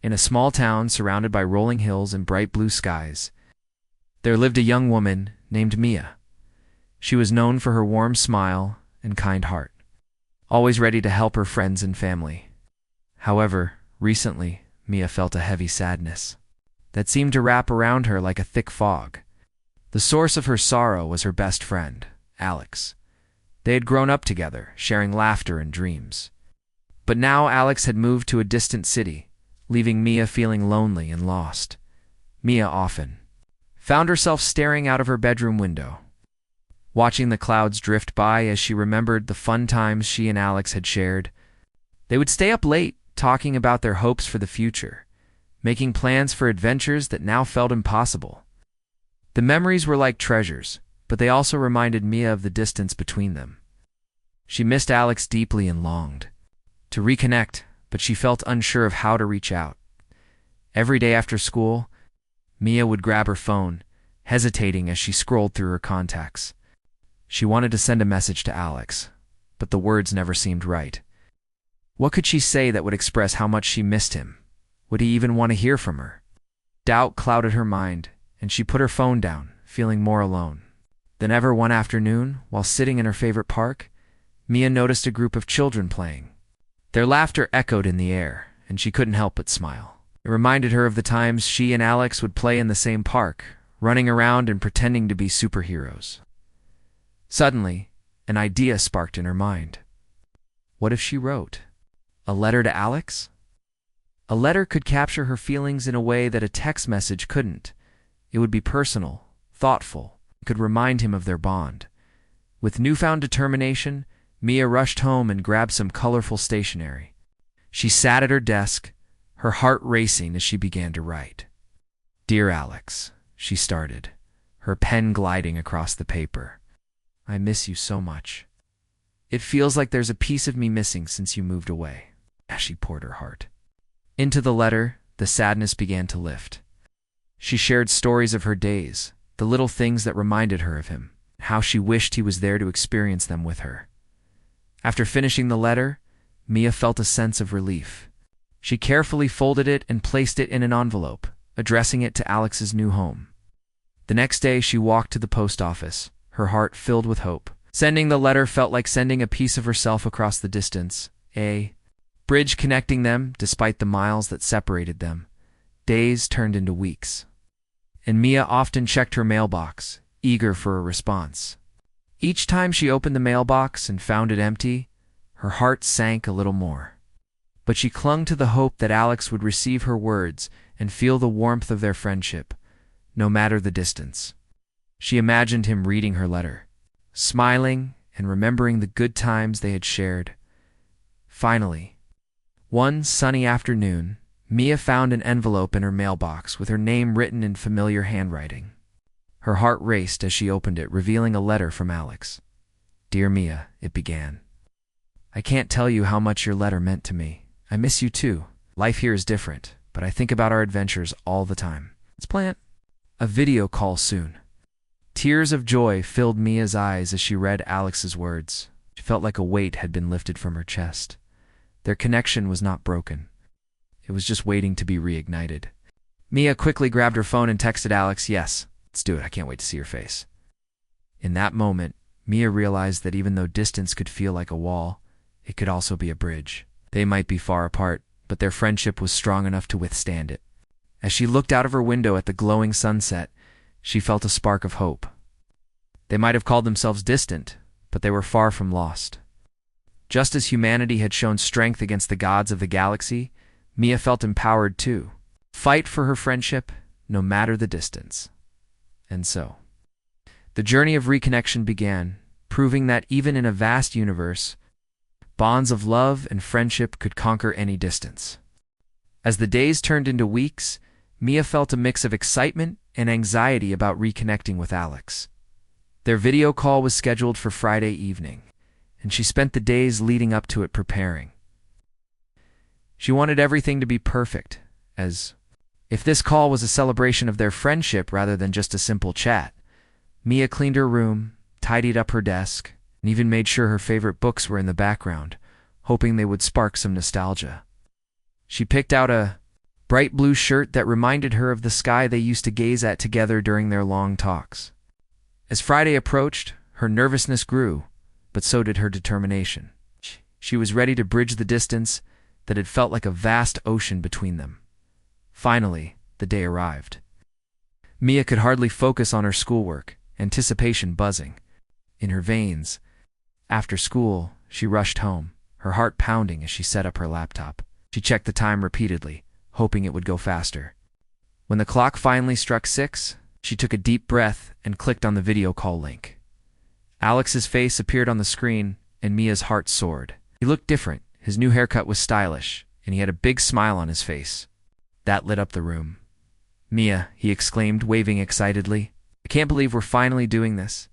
In a small town surrounded by rolling hills and bright blue skies, there lived a young woman named Mia. She was known for her warm smile and kind heart, always ready to help her friends and family. However, recently, Mia felt a heavy sadness that seemed to wrap around her like a thick fog. The source of her sorrow was her best friend, Alex. They had grown up together, sharing laughter and dreams. But now Alex had moved to a distant city, leaving Mia feeling lonely and lost. Mia often found herself staring out of her bedroom window, watching the clouds drift by as she remembered the fun times she and Alex had shared. They would stay up late, talking about their hopes for the future, making plans for adventures that now felt impossible. The memories were like treasures, but they also reminded Mia of the distance between them. She missed Alex deeply and longed to reconnect, but she felt unsure of how to reach out. Every day after school, Mia would grab her phone, hesitating as she scrolled through her contacts. She wanted to send a message to Alex, but the words never seemed right. What could she say that would express how much she missed him? Would he even want to hear from her? Doubt clouded her mind, and she put her phone down, feeling more alone. Then ever one afternoon, while sitting in her favorite park, Mia noticed a group of children playing. Their laughter echoed in the air, and she couldn't help but smile. It reminded her of the times she and Alex would play in the same park, running around and pretending to be superheroes. Suddenly, an idea sparked in her mind. What if she wrote a letter to Alex? A letter could capture her feelings in a way that a text message couldn't. It would be personal, thoughtful, and could remind him of their bond. With newfound determination, Mia rushed home and grabbed some colorful stationery. She sat at her desk, her heart racing as she began to write. "Dear Alex," she started, her pen gliding across the paper. "I miss you so much. It feels like there's a piece of me missing since you moved away." As she poured her heart into the letter, the sadness began to lift. She shared stories of her days, the little things that reminded her of him, how she wished he was there to experience them with her. After finishing the letter, Mia felt a sense of relief. She carefully folded it and placed it in an envelope, addressing it to Alex's new home. The next day, she walked to the post office, her heart filled with hope. Sending the letter felt like sending a piece of herself across the distance, a bridge connecting them despite the miles that separated them. Days turned into weeks, and Mia often checked her mailbox, eager for a response. Each time she opened the mailbox and found it empty, her heart sank a little more. But she clung to the hope that Alex would receive her words and feel the warmth of their friendship, no matter the distance. She imagined him reading her letter, smiling and remembering the good times they had shared. Finally, one sunny afternoon, Mia found an envelope in her mailbox with her name written in familiar handwriting. Her heart raced as she opened it, revealing a letter from Alex. "Dear Mia," it began. "I can't tell you how much your letter meant to me. I miss you too. Life here is different, but I think about our adventures all the time. Let's plan a video call soon." Tears of joy filled Mia's eyes as she read Alex's words. She felt like a weight had been lifted from her chest. Their connection was not broken. It was just waiting to be reignited. Mia quickly grabbed her phone and texted Alex, "Yes, let's do it. I can't wait to see your face." In that moment, Mia realized that even though distance could feel like a wall, it could also be a bridge. They might be far apart, but their friendship was strong enough to withstand it. As she looked out of her window at the glowing sunset, she felt a spark of hope. They might have called themselves distant, but they were far from lost. Just as humanity had shown strength against the gods of the galaxy, Mia felt empowered too. Fight for her friendship, no matter the distance. And so, the journey of reconnection began, proving that even in a vast universe, bonds of love and friendship could conquer any distance. As the days turned into weeks, Mia felt a mix of excitement and anxiety about reconnecting with Alex. Their video call was scheduled for Friday evening, and she spent the days leading up to it preparing. She wanted everything to be perfect, as if this call was a celebration of their friendship rather than just a simple chat. Mia cleaned her room, tidied up her desk, and even made sure her favorite books were in the background, hoping they would spark some nostalgia. She picked out a bright blue shirt that reminded her of the sky they used to gaze at together during their long talks. As Friday approached, her nervousness grew, but so did her determination. She was ready to bridge the distance that had felt like a vast ocean between them. Finally, the day arrived. Mia could hardly focus on her schoolwork, anticipation buzzing in her veins. After school, she rushed home, her heart pounding as she set up her laptop. She checked the time repeatedly, hoping it would go faster. When the clock finally struck 6, she took a deep breath and clicked on the video call link. Alex's face appeared on the screen, and Mia's heart soared. He looked different, his new haircut was stylish, and he had a big smile on his face. That lit up the room. "Mia," he exclaimed, waving excitedly. "I can't believe we're finally doing this."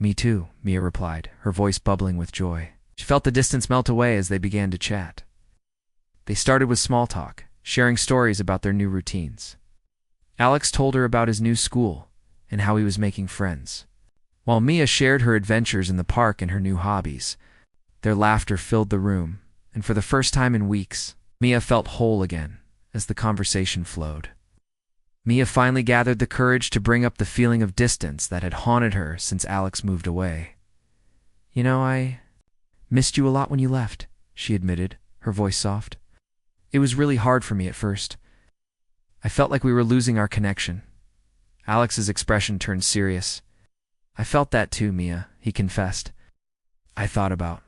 "Me too," Mia replied, her voice bubbling with joy. She felt the distance melt away as they began to chat. They started with small talk, sharing stories about their new routines. Alex told her about his new school and how he was making friends, while Mia shared her adventures in the park and her new hobbies. Their laughter filled the room, and for the first time in weeks, Mia felt whole again as the conversation flowed. Mia finally gathered the courage to bring up the feeling of distance that had haunted her since Alex moved away. "You know, I missed you a lot when you left," she admitted, her voice soft. "It was really hard for me at first. I felt like we were losing our connection." Alex's expression turned serious. "I felt that too, Mia," he confessed. "I thought about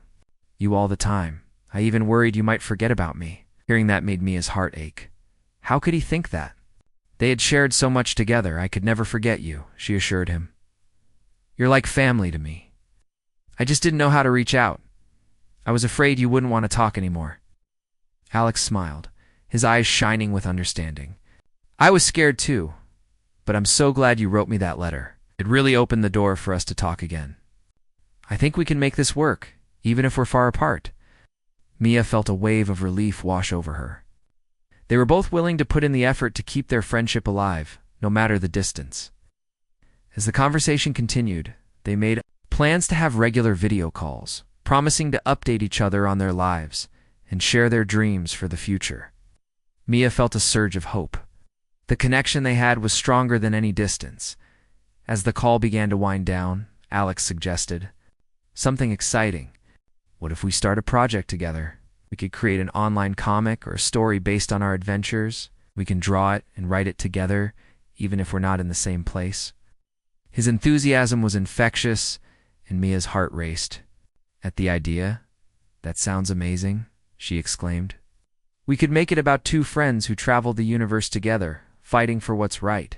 you all the time. I even worried you might forget about me." Hearing that made Mia's heart ache. How could he think that? They had shared so much together. "I could never forget you," she assured him. "You're like family to me. I just didn't know how to reach out. I was afraid you wouldn't want to talk anymore." Alex smiled, his eyes shining with understanding. "I was scared too, but I'm so glad you wrote me that letter. It really opened the door for us to talk again. I think we can make this work, even if we're far apart." Mia felt a wave of relief wash over her. They were both willing to put in the effort to keep their friendship alive, no matter the distance. As the conversation continued, they made plans to have regular video calls, promising to update each other on their lives and share their dreams for the future. Mia felt a surge of hope. The connection they had was stronger than any distance. As the call began to wind down, Alex suggested something exciting. "What if we start a project together? We could create an online comic or a story based on our adventures. We can draw it and write it together, even if we're not in the same place." His enthusiasm was infectious, and Mia's heart raced. At the idea, "That sounds amazing," she exclaimed. "We could make it about two friends who travel the universe together, fighting for what's right."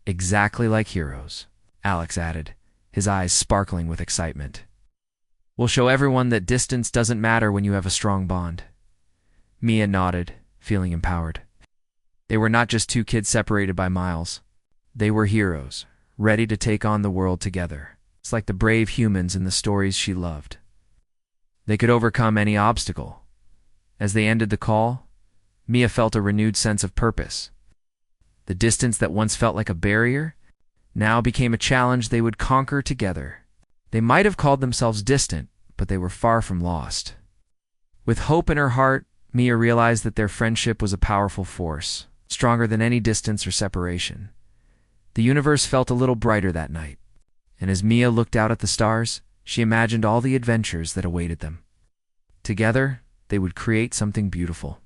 "Exactly like heroes," Alex added, his eyes sparkling with excitement. "We'll show everyone that distance doesn't matter when you have a strong bond." Mia nodded, feeling empowered. They were not just two kids separated by miles. They were heroes, ready to take on the world together. It's like the brave humans in the stories she loved. They could overcome any obstacle. As they ended the call, Mia felt a renewed sense of purpose. The distance that once felt like a barrier now became a challenge they would conquer together. They might have called themselves distant, but they were far from lost. With hope in her heart, Mia realized that their friendship was a powerful force, stronger than any distance or separation. The universe felt a little brighter that night, and as Mia looked out at the stars, she imagined all the adventures that awaited them. Together, they would create something beautiful,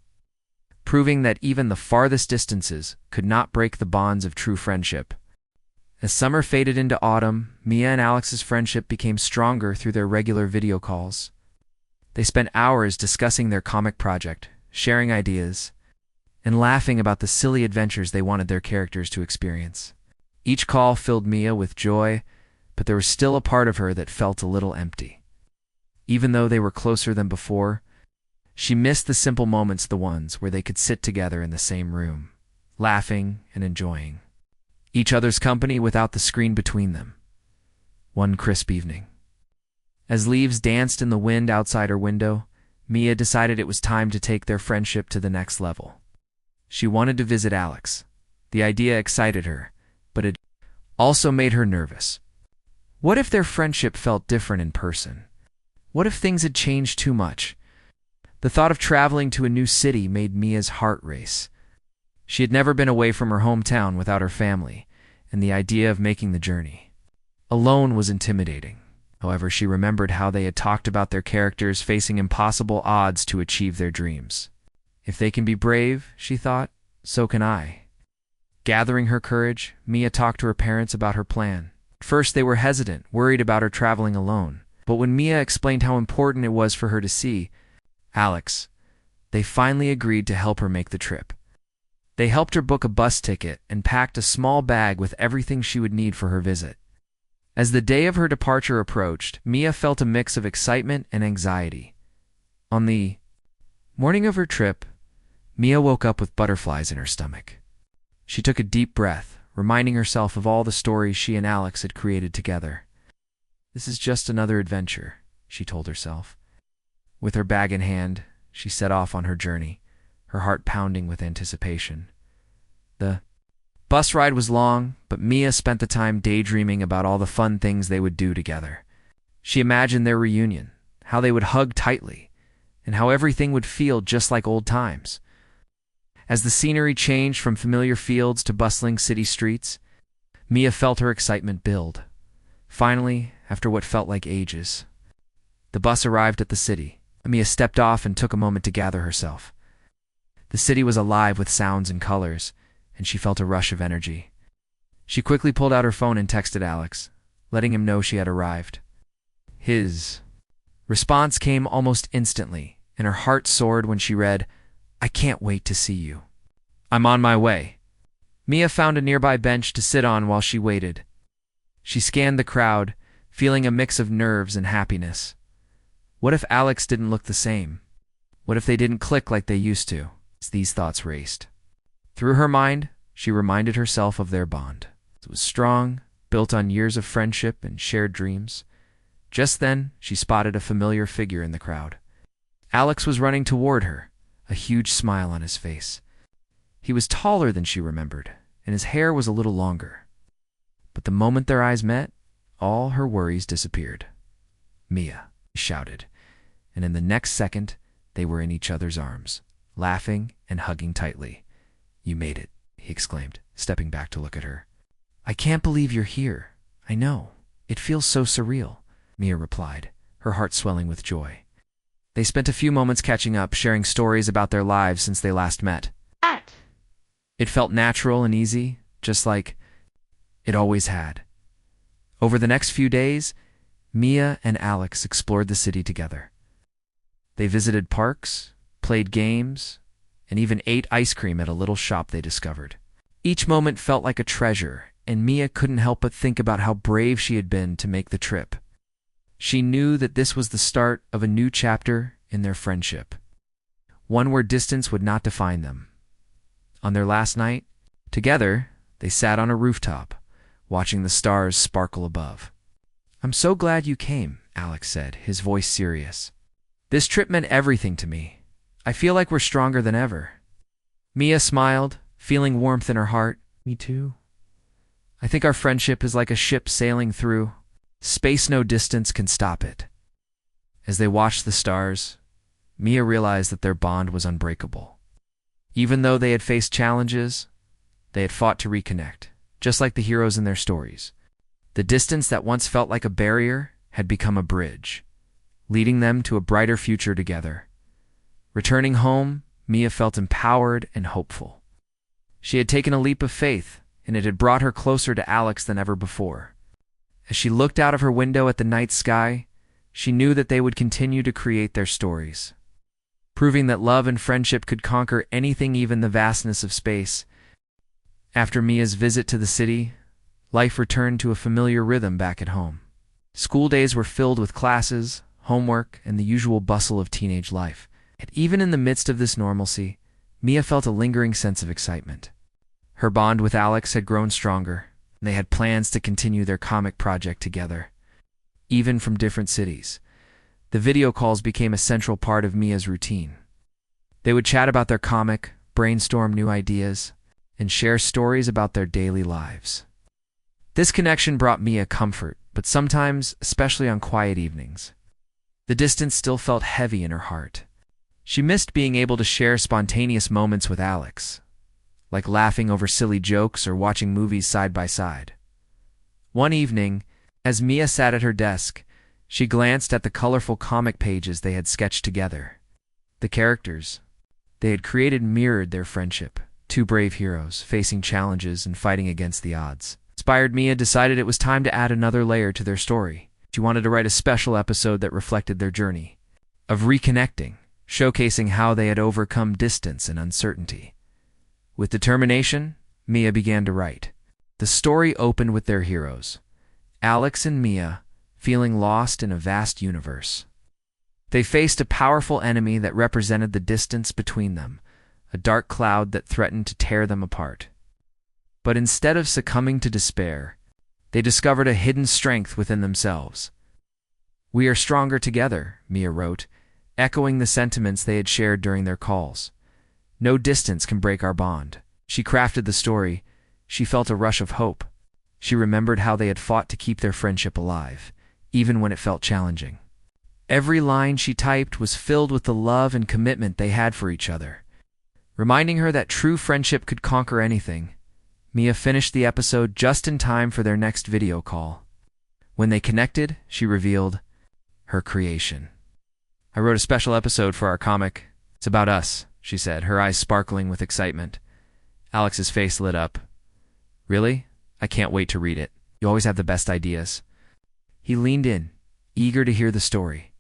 proving that even the farthest distances could not break the bonds of true friendship. As summer faded into autumn, Mia and Alex's friendship became stronger through their regular video calls. They spent hours discussing their comic project, sharing ideas, and laughing about the silly adventures they wanted their characters to experience. Each call filled Mia with joy, but there was still a part of her that felt a little empty. Even though they were closer than before, she missed the simple moments, the ones where they could sit together in the same room, laughing and enjoying each other's company without the screen between them. One crisp evening, as leaves danced in the wind outside her window, Mia decided it was time to take their friendship to the next level. She wanted to visit Alex. The idea excited her, but it also made her nervous. What if their friendship felt different in person? What if things had changed too much? The thought of traveling to a new city made Mia's heart race. She had never been away from her hometown without her family, and the idea of making the journey alone was intimidating. However, she remembered how they had talked about their characters facing impossible odds to achieve their dreams. If they can be brave, she thought, so can I. Gathering her courage, Mia talked to her parents about her plan. At first, they were hesitant, worried about her traveling alone. But when Mia explained how important it was for her to see Alex, they finally agreed to help her make the trip. They helped her book a bus ticket and packed a small bag with everything she would need for her visit. As the day of her departure approached, Mia felt a mix of excitement and anxiety. On the morning of her trip, Mia woke up with butterflies in her stomach. She took a deep breath, reminding herself of all the stories she and Alex had created together. This is just another adventure, she told herself. With her bag in hand, she set off on her journey, her heart pounding with anticipation. The bus ride was long, but Mia spent the time daydreaming about all the fun things they would do together. She imagined their reunion, how they would hug tightly, and how everything would feel just like old times. As the scenery changed from familiar fields to bustling city streets, Mia felt her excitement build. Finally, after what felt like ages, the bus arrived at the city. Mia stepped off and took a moment to gather herself. The city was alive with sounds and colors, and she felt a rush of energy. She quickly pulled out her phone and texted Alex, letting him know she had arrived. His response came almost instantly, and her heart soared when she read, "I can't wait to see you. I'm on my way." Mia found a nearby bench to sit on while she waited. She scanned the crowd, feeling a mix of nerves and happiness. What if Alex didn't look the same? What if they didn't click like they used to? As these thoughts raced through her mind, she reminded herself of their bond. It was strong, built on years of friendship and shared dreams. Just then, she spotted a familiar figure in the crowd. Alex was running toward her, a huge smile on his face. He was taller than she remembered, and his hair was a little longer. But the moment their eyes met, all her worries disappeared. "Mia," he shouted, and in the next second, they were in each other's arms, laughing and hugging tightly. "You made it," he exclaimed, stepping back to look at her. "I can't believe you're here. I know. It feels so surreal," Mia replied, her heart swelling with joy. They spent a few moments catching up, sharing stories about their lives since they last met. It felt natural and easy, just like it always had. Over the next few days, Mia and Alex explored the city together. They visited parks, played games, and even ate ice cream at a little shop they discovered. Each moment felt like a treasure, and Mia couldn't help but think about how brave she had been to make the trip. She knew that this was the start of a new chapter in their friendship, one where distance would not define them. On their last night, together, they sat on a rooftop, watching the stars sparkle above. "I'm so glad you came," Alex said, his voice serious. "This trip meant everything to me. I feel like we're stronger than ever." Mia smiled, feeling warmth in her heart. "Me too. I think our friendship is like a ship sailing through space. No distance can stop it." As they watched the stars, Mia realized that their bond was unbreakable. Even though they had faced challenges, they had fought to reconnect, just like the heroes in their stories. The distance that once felt like a barrier had become a bridge, leading them to a brighter future together. Returning home, Mia felt empowered and hopeful. She had taken a leap of faith, and it had brought her closer to Alex than ever before. As she looked out of her window at the night sky, she knew that they would continue to create their stories, proving that love and friendship could conquer anything, even the vastness of space. After Mia's visit to the city, life returned to a familiar rhythm back at home. School days were filled with classes, homework, and the usual bustle of teenage life. Yet even in the midst of this normalcy, Mia felt a lingering sense of excitement. Her bond with Alex had grown stronger, and they had plans to continue their comic project together. Even from different cities, the video calls became a central part of Mia's routine. They would chat about their comic, brainstorm new ideas, and share stories about their daily lives. This connection brought Mia comfort, but sometimes, especially on quiet evenings, the distance still felt heavy in her heart. She missed being able to share spontaneous moments with Alex, like laughing over silly jokes or watching movies side by side. One evening, as Mia sat at her desk, she glanced at the colorful comic pages they had sketched together. The characters they had created mirrored their friendship, two brave heroes facing challenges and fighting against the odds. Inspired, Mia decided it was time to add another layer to their story. She wanted to write a special episode that reflected their journey of reconnecting, showcasing how they had overcome distance and uncertainty. With determination, Mia began to write. The story opened with their heroes, Alex and Mia, feeling lost in a vast universe. They faced a powerful enemy that represented the distance between them, a dark cloud that threatened to tear them apart. But instead of succumbing to despair, they discovered a hidden strength within themselves. "We are stronger together," Mia wrote, echoing the sentiments they had shared during their calls. "No distance can break our bond." She crafted the story. She felt a rush of hope. She remembered how they had fought to keep their friendship alive, even when it felt challenging. Every line she typed was filled with the love and commitment they had for each other. Reminding her that true friendship could conquer anything, Mia finished the episode just in time for their next video call. When they connected, she revealed her creation. "I wrote a special episode for our comic. It's about us," she said, her eyes sparkling with excitement. Alex's face lit up. "Really? I can't wait to read it. You always have the best ideas." He leaned in, eager to hear the story.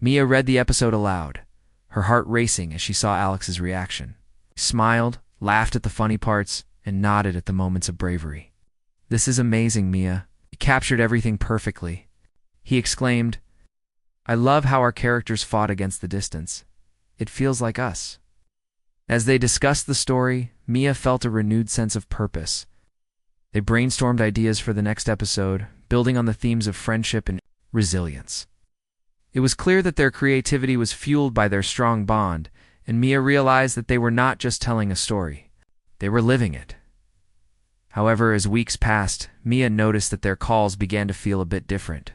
Mia read the episode aloud, her heart racing as she saw Alex's reaction. He smiled, laughed at the funny parts, and nodded at the moments of bravery. "This is amazing, Mia. You captured everything perfectly." He exclaimed, "I love how our characters fought against the distance. It feels like us." As they discussed the story, Mia felt a renewed sense of purpose. They brainstormed ideas for the next episode, building on the themes of friendship and resilience. It was clear that their creativity was fueled by their strong bond, and Mia realized that they were not just telling a story. They were living it. However, as weeks passed, Mia noticed that their calls began to feel a bit different.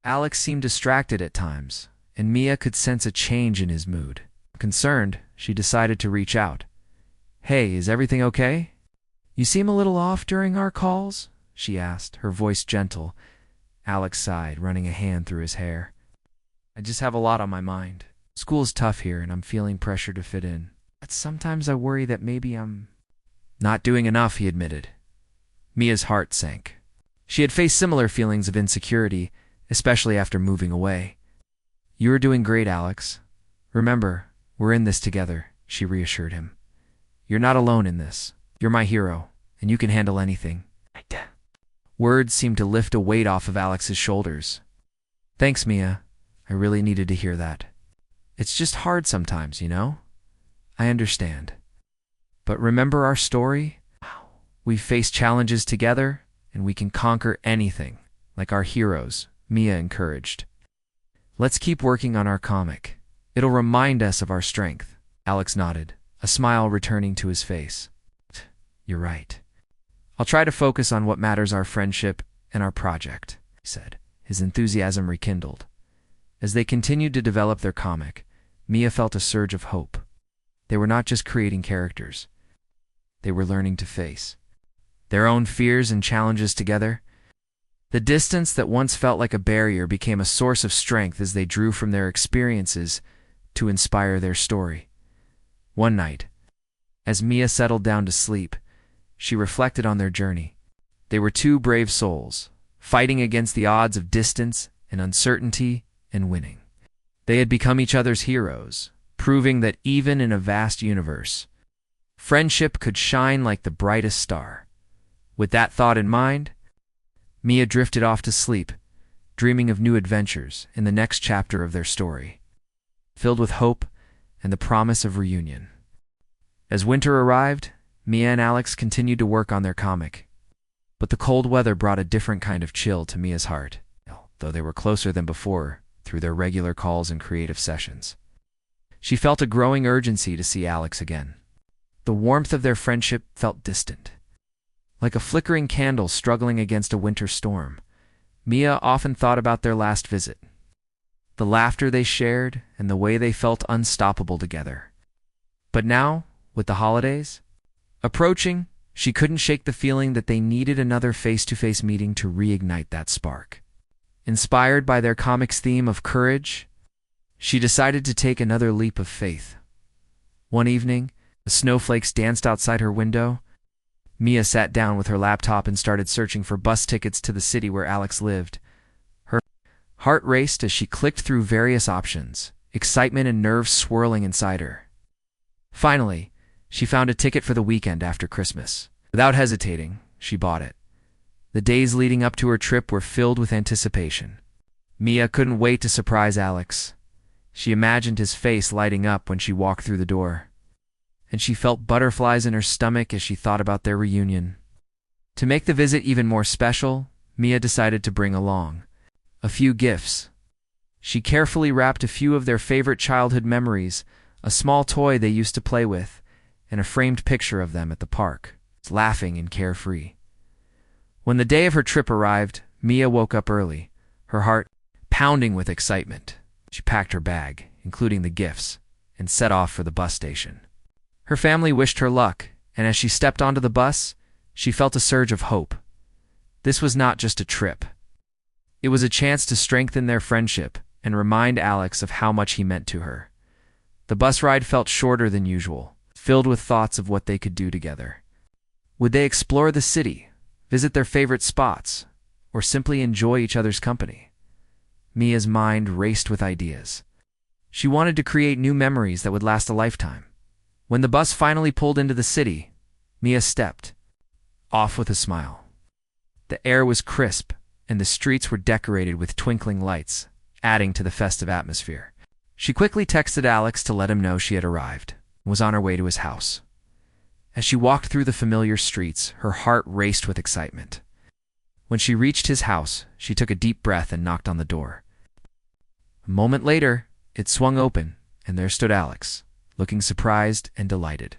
Alex seemed distracted at times, and Mia could sense a change in his mood. Concerned, she decided to reach out. "Hey, is everything okay? You seem a little off during our calls?" she asked, her voice gentle. Alex sighed, running a hand through his hair. "I just have a lot on my mind. School's tough here, and I'm feeling pressure to fit in. But sometimes I worry that maybe I'm not doing enough," he admitted. Mia's heart sank. She had faced similar feelings of insecurity, especially after moving away. "You are doing great, Alex. Remember, we're in this together," she reassured him. "You're not alone in this. You're my hero, and you can handle anything." Words seemed to lift a weight off of Alex's shoulders. "Thanks, Mia. I really needed to hear that. It's just hard sometimes, you know? I understand. But remember our story? We've faced challenges together, and we can conquer anything, like our heroes," Mia encouraged. "Let's keep working on our comic. It'll remind us of our strength." Alex nodded, a smile returning to his face. "You're right. I'll try to focus on what matters, our friendship and our project," he said, his enthusiasm rekindled. As they continued to develop their comic, Mia felt a surge of hope. They were not just creating characters. They were learning to face their own fears and challenges together. The distance that once felt like a barrier became a source of strength as they drew from their experiences to inspire their story. One night, as Mia settled down to sleep, she reflected on their journey. They were two brave souls, fighting against the odds of distance and uncertainty and winning. They had become each other's heroes, proving that even in a vast universe, friendship could shine like the brightest star. With that thought in mind, Mia drifted off to sleep, dreaming of new adventures in the next chapter of their story, filled with hope and the promise of reunion. As winter arrived, Mia and Alex continued to work on their comic. But the cold weather brought a different kind of chill to Mia's heart, though they were closer than before through their regular calls and creative sessions. She felt a growing urgency to see Alex again. The warmth of their friendship felt distant, like a flickering candle struggling against a winter storm. Mia often thought about their last visit, the laughter they shared, and the way they felt unstoppable together. But now, with the holidays, Approaching, she couldn't shake the feeling that they needed another face-to-face meeting to reignite that spark. Inspired by their comic's theme of courage, she decided to take another leap of faith. One evening, the snowflakes danced outside her window. Mia sat down with her laptop and started searching for bus tickets to the city where Alex lived. Her heart raced as she clicked through various options, excitement and nerves swirling inside her. Finally, she found a ticket for the weekend after Christmas. Without hesitating, she bought it. The days leading up to her trip were filled with anticipation. Mia couldn't wait to surprise Alex. She imagined his face lighting up when she walked through the door, and she felt butterflies in her stomach as she thought about their reunion. To make the visit even more special, Mia decided to bring along a few gifts. She carefully wrapped a few of their favorite childhood memories, a small toy they used to play with, and a framed picture of them at the park, laughing and carefree. When the day of her trip arrived, Mia woke up early, her heart pounding with excitement. She packed her bag, including the gifts, and set off for the bus station. Her family wished her luck, and as she stepped onto the bus, she felt a surge of hope. This was not just a trip. It was a chance to strengthen their friendship and remind Alex of how much he meant to her. The bus ride felt shorter than usual, filled with thoughts of what they could do together. Would they explore the city, visit their favorite spots, or simply enjoy each other's company? Mia's mind raced with ideas. She wanted to create new memories that would last a lifetime. When the bus finally pulled into the city, Mia stepped off with a smile. The air was crisp, and the streets were decorated with twinkling lights, adding to the festive atmosphere. She quickly texted Alex to let him know she had arrived and was on her way to his house. As she walked through the familiar streets, her heart raced with excitement. When she reached his house, she took a deep breath and knocked on the door. A moment later, it swung open, and there stood Alex, looking surprised and delighted.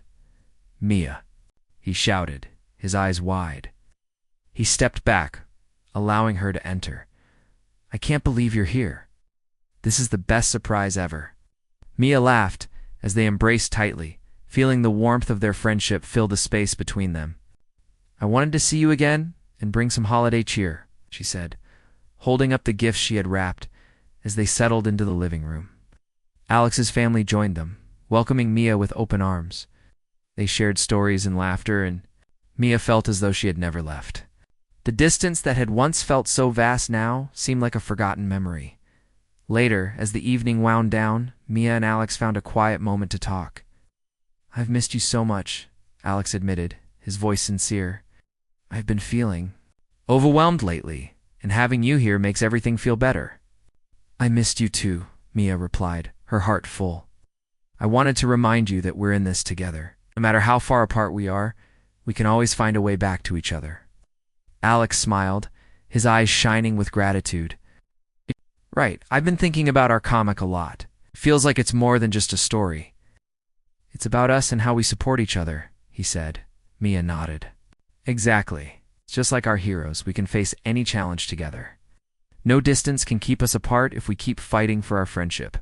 "Mia," he shouted, his eyes wide. He stepped back, allowing her to enter. "I can't believe you're here. This is the best surprise ever." Mia laughed as they embraced tightly, feeling the warmth of their friendship fill the space between them. "I wanted to see you again and bring some holiday cheer," she said, holding up the gifts she had wrapped as they settled into the living room. Alex's family joined them, welcoming Mia with open arms. They shared stories and laughter, and Mia felt as though she had never left. The distance that had once felt so vast now seemed like a forgotten memory. Later, as the evening wound down, Mia and Alex found a quiet moment to talk. "I've missed you so much," Alex admitted, his voice sincere. "I've been feeling overwhelmed lately, and having you here makes everything feel better." "I missed you too," Mia replied, her heart full. "I wanted to remind you that we're in this together. No matter how far apart we are, we can always find a way back to each other." Alex smiled, his eyes shining with gratitude. "Right, I've been thinking about our comic a lot. It feels like it's more than just a story. It's about us and how we support each other," he said. Mia nodded. "Exactly. It's just like our heroes. We can face any challenge together. No distance can keep us apart if we keep fighting for our friendship."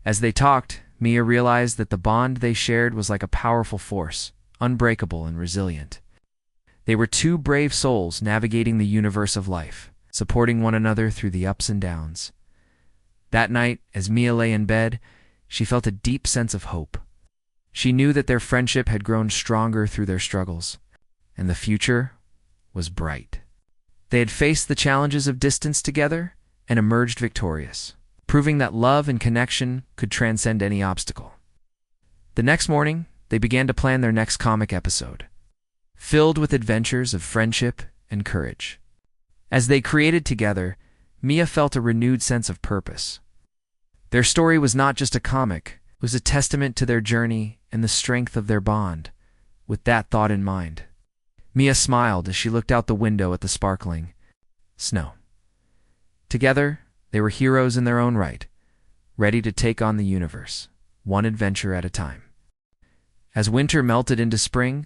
As they talked, Mia realized that the bond they shared was like a powerful force, unbreakable and resilient. They were two brave souls navigating the universe of life, supporting one another through the ups and downs. That night, as Mia lay in bed, she felt a deep sense of hope. She knew that their friendship had grown stronger through their struggles, and the future was bright. They had faced the challenges of distance together and emerged victorious, proving that love and connection could transcend any obstacle. The next morning, they began to plan their next comic episode, filled with adventures of friendship and courage. As they created together, Mia felt a renewed sense of purpose. Their story was not just a comic, it was a testament to their journey and the strength of their bond. With that thought in mind, Mia smiled as she looked out the window at the sparkling snow. Together, they were heroes in their own right, ready to take on the universe, one adventure at a time. As winter melted into spring,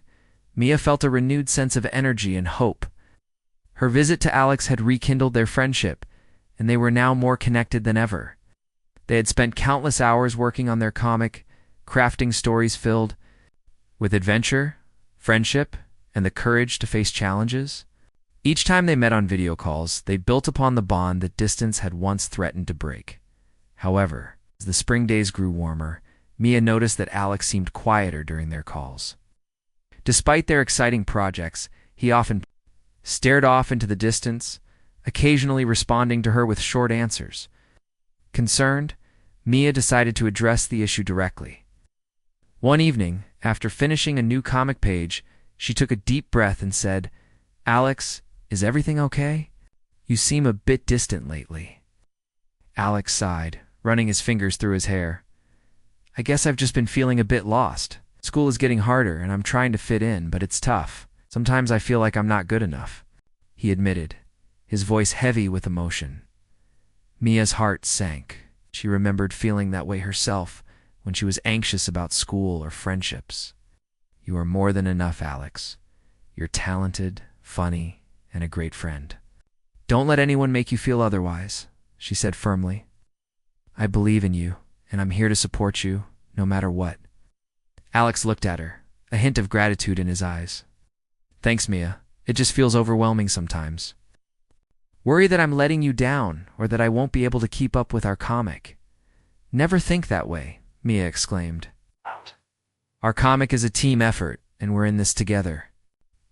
Mia felt a renewed sense of energy and hope. Her visit to Alex had rekindled their friendship, and they were now more connected than ever. They had spent countless hours working on their comic, crafting stories filled with adventure, friendship, and the courage to face challenges. Each time they met on video calls, they built upon the bond that distance had once threatened to break. However, as the spring days grew warmer, Mia noticed that Alex seemed quieter during their calls. Despite their exciting projects, he often stared off into the distance, occasionally responding to her with short answers. Concerned, Mia decided to address the issue directly. One evening, after finishing a new comic page, she took a deep breath and said, "Alex, is everything okay? You seem a bit distant lately." Alex sighed, running his fingers through his hair. "I guess I've just been feeling a bit lost. School is getting harder and I'm trying to fit in, but it's tough. Sometimes I feel like I'm not good enough," he admitted, his voice heavy with emotion. Mia's heart sank. She remembered feeling that way herself when she was anxious about school or friendships. "You are more than enough, Alex. You're talented, funny, and a great friend. Don't let anyone make you feel otherwise," she said firmly. "I believe in you, and I'm here to support you, no matter what." Alex looked at her, a hint of gratitude in his eyes. "Thanks, Mia. It just feels overwhelming sometimes. Worry that I'm letting you down or that I won't be able to keep up with our comic." "Never think that way," Mia exclaimed. "Our comic is a team effort, and we're in this together.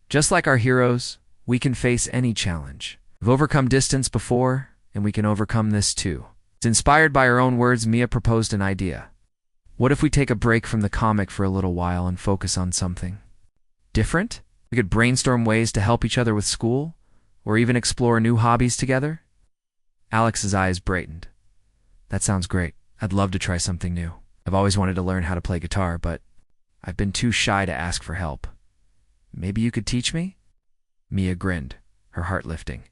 Just like our heroes, we can face any challenge. We've overcome distance before, and we can overcome this too." Inspired by her own words, Mia proposed an idea. "What if we take a break from the comic for a little while and focus on something different? We could brainstorm ways to help each other with school, or even explore new hobbies together." Alex's eyes brightened. "That sounds great. I'd love to try something new. I've always wanted to learn how to play guitar, but I've been too shy to ask for help. Maybe you could teach me?" Mia grinned, her heart lifting.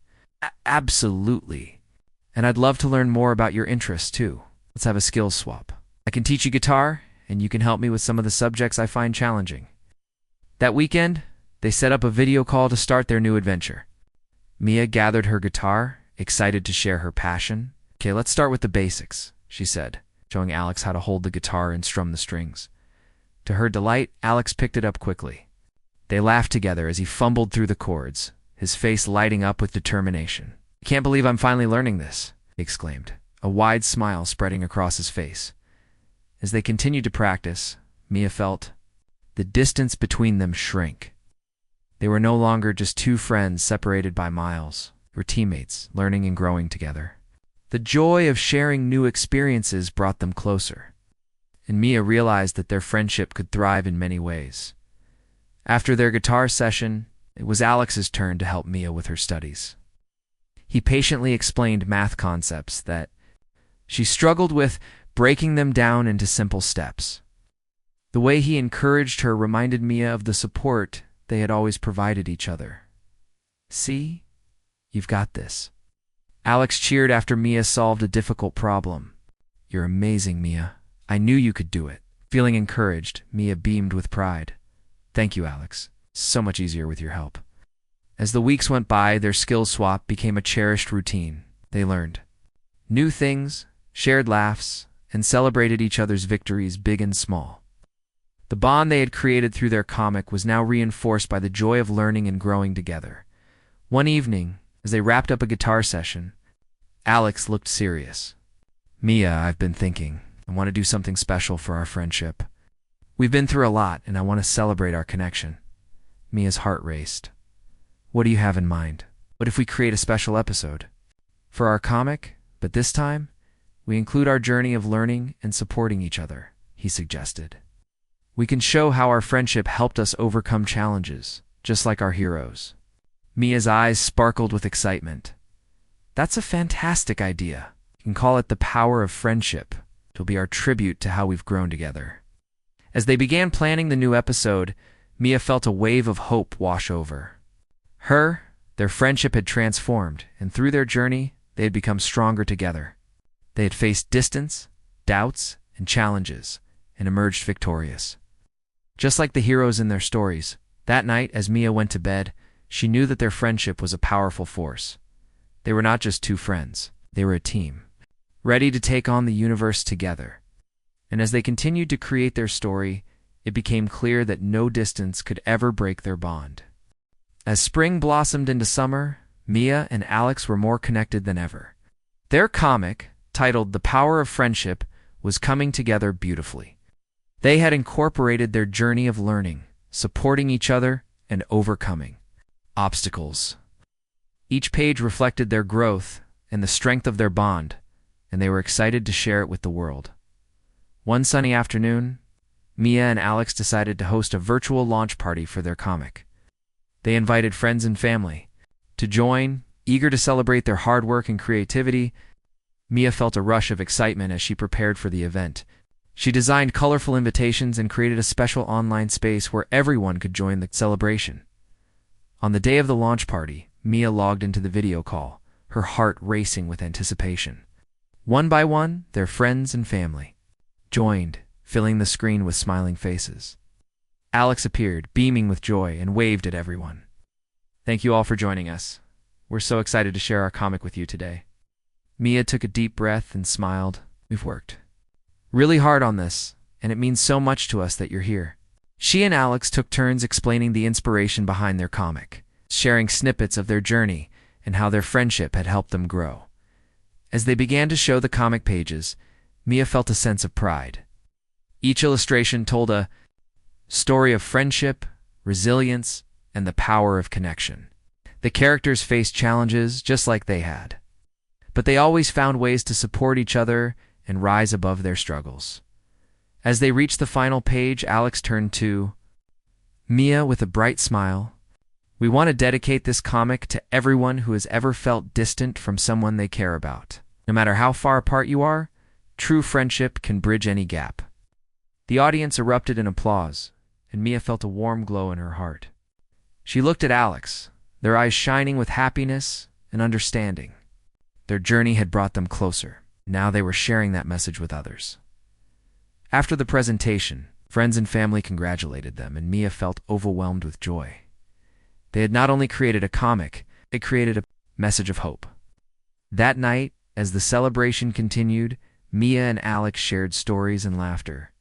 Absolutely. And I'd love to learn more about your interests, too. Let's have a skills swap. I can teach you guitar, and you can help me with some of the subjects I find challenging." That weekend, they set up a video call to start their new adventure. Mia gathered her guitar, excited to share her passion. "Okay, let's start with the basics," she said, showing Alex how to hold the guitar and strum the strings. To her delight, Alex picked it up quickly. They laughed together as he fumbled through the chords, his face lighting up with determination. "I can't believe I'm finally learning this," he exclaimed, a wide smile spreading across his face. As they continued to practice, Mia felt the distance between them shrink. They were no longer just two friends separated by miles. They were teammates, learning and growing together. The joy of sharing new experiences brought them closer, and Mia realized that their friendship could thrive in many ways. After their guitar session, it was Alex's turn to help Mia with her studies. He patiently explained math concepts that she struggled with, breaking them down into simple steps. The way he encouraged her reminded Mia of the support they had always provided each other. "See? You've got this." Alex cheered after Mia solved a difficult problem. "You're amazing, Mia. I knew you could do it." Feeling encouraged, Mia beamed with pride. "Thank you, Alex. So much easier with your help." As the weeks went by, their skills swap became a cherished routine. They learned new things, shared laughs, and celebrated each other's victories, big and small. The bond they had created through their comic was now reinforced by the joy of learning and growing together. One evening, as they wrapped up a guitar session, Alex looked serious. "Mia, I've been thinking. I want to do something special for our friendship. We've been through a lot, and I want to celebrate our connection." Mia's heart raced. "What do you have in mind? What if we create a special episode for our comic, but this time we include our journey of learning and supporting each other?" he suggested. "We can show how our friendship helped us overcome challenges, just like our heroes." Mia's eyes sparkled with excitement. "That's a fantastic idea. You can call it the power of friendship. It'll be our tribute to how we've grown together." As they began planning the new episode, Mia felt a wave of hope wash over her. Their friendship had transformed, and through their journey, they had become stronger together. They had faced distance, doubts, and challenges, and emerged victorious. Just like the heroes in their stories, that night as Mia went to bed, she knew that their friendship was a powerful force. They were not just two friends, they were a team, ready to take on the universe together. And as they continued to create their story, it became clear that no distance could ever break their bond. As spring blossomed into summer, Mia and Alex were more connected than ever. Their comic, titled The Power of Friendship, was coming together beautifully. They had incorporated their journey of learning, supporting each other, and overcoming obstacles. Each page reflected their growth and the strength of their bond, and they were excited to share it with the world. One sunny afternoon, Mia and Alex decided to host a virtual launch party for their comic. They invited friends and family to join, eager to celebrate their hard work and creativity. Mia felt a rush of excitement as she prepared for the event. She designed colorful invitations and created a special online space where everyone could join the celebration. On the day of the launch party, Mia logged into the video call, her heart racing with anticipation. One by one, their friends and family joined, filling the screen with smiling faces. Alex appeared, beaming with joy, and waved at everyone. "Thank you all for joining us. We're so excited to share our comic with you today." Mia took a deep breath and smiled. "We've worked really hard on this, and it means so much to us that you're here." She and Alex took turns explaining the inspiration behind their comic, sharing snippets of their journey and how their friendship had helped them grow. As they began to show the comic pages, Mia felt a sense of pride. Each illustration told a story of friendship, resilience, and the power of connection. The characters faced challenges just like they had, but they always found ways to support each other and rise above their struggles. As they reached the final page, Alex turned to Mia with a bright smile. "We want to dedicate this comic to everyone who has ever felt distant from someone they care about. No matter how far apart you are, true friendship can bridge any gap." The audience erupted in applause, and Mia felt a warm glow in her heart. She looked at Alex, their eyes shining with happiness and understanding. Their journey had brought them closer. Now they were sharing that message with others. After the presentation, friends and family congratulated them, and Mia felt overwhelmed with joy. They had not only created a comic, they created a message of hope. That night, as the celebration continued, Mia and Alex shared stories and laughter.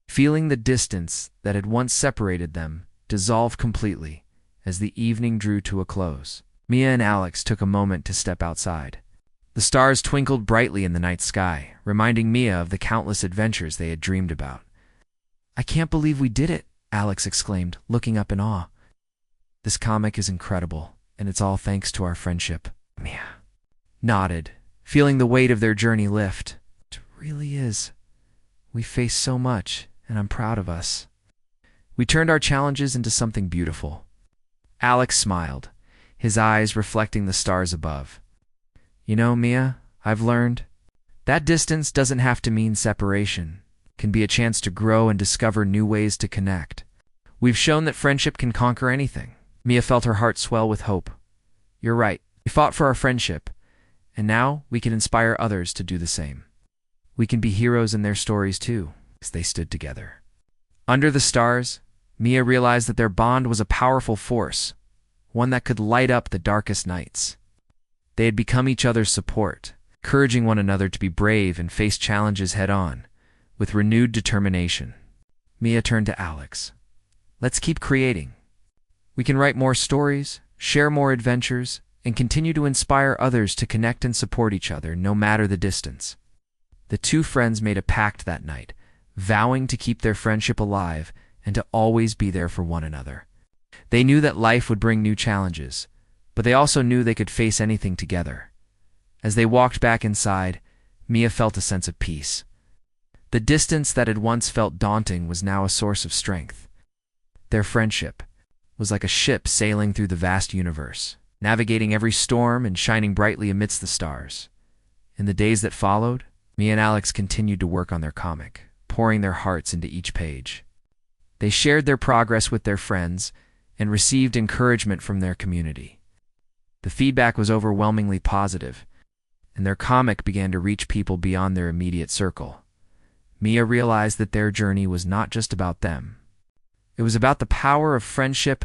Feeling the distance that had once separated them dissolve completely as the evening drew to a close. Mia and Alex took a moment to step outside. The stars twinkled brightly in the night sky, reminding Mia of the countless adventures they had dreamed about. "I can't believe we did it," Alex exclaimed, looking up in awe. "This comic is incredible, and it's all thanks to our friendship." Mia nodded, feeling the weight of their journey lift. "It really is. We faced so much, and I'm proud of us. We turned our challenges into something beautiful." Alex smiled, his eyes reflecting the stars above. "You know, Mia, I've learned that distance doesn't have to mean separation. It can be a chance to grow and discover new ways to connect. We've shown that friendship can conquer anything." Mia felt her heart swell with hope. "You're right. We fought for our friendship, and now we can inspire others to do the same. We can be heroes in their stories too." As they stood together under the stars, Mia realized that their bond was a powerful force, one that could light up the darkest nights. They had become each other's support, encouraging one another to be brave and face challenges head-on, with renewed determination. Mia turned to Alex. "Let's keep creating. We can write more stories, share more adventures, and continue to inspire others to connect and support each other, no matter the distance." The two friends made a pact that night, vowing to keep their friendship alive and to always be there for one another. They knew that life would bring new challenges, but they also knew they could face anything together. As they walked back inside, Mia felt a sense of peace. The distance that had once felt daunting was now a source of strength. Their friendship was like a ship sailing through the vast universe, navigating every storm and shining brightly amidst the stars. In the days that followed, Mia and Alex continued to work on their comic, pouring their hearts into each page. They shared their progress with their friends and received encouragement from their community. The feedback was overwhelmingly positive, and their comic began to reach people beyond their immediate circle. Mia realized that their journey was not just about them. It was about the power of friendship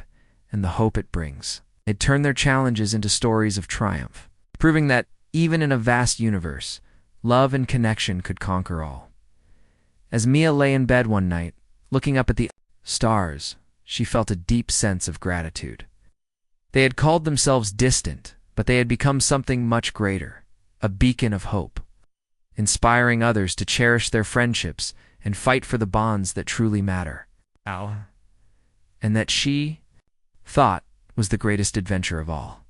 and the hope it brings. They'd turned their challenges into stories of triumph, proving that, even in a vast universe, love and connection could conquer all. As Mia lay in bed one night, looking up at the stars, she felt a deep sense of gratitude. They had called themselves distant, but they had become something much greater, a beacon of hope, inspiring others to cherish their friendships and fight for the bonds that truly matter. And that she thought was the greatest adventure of all.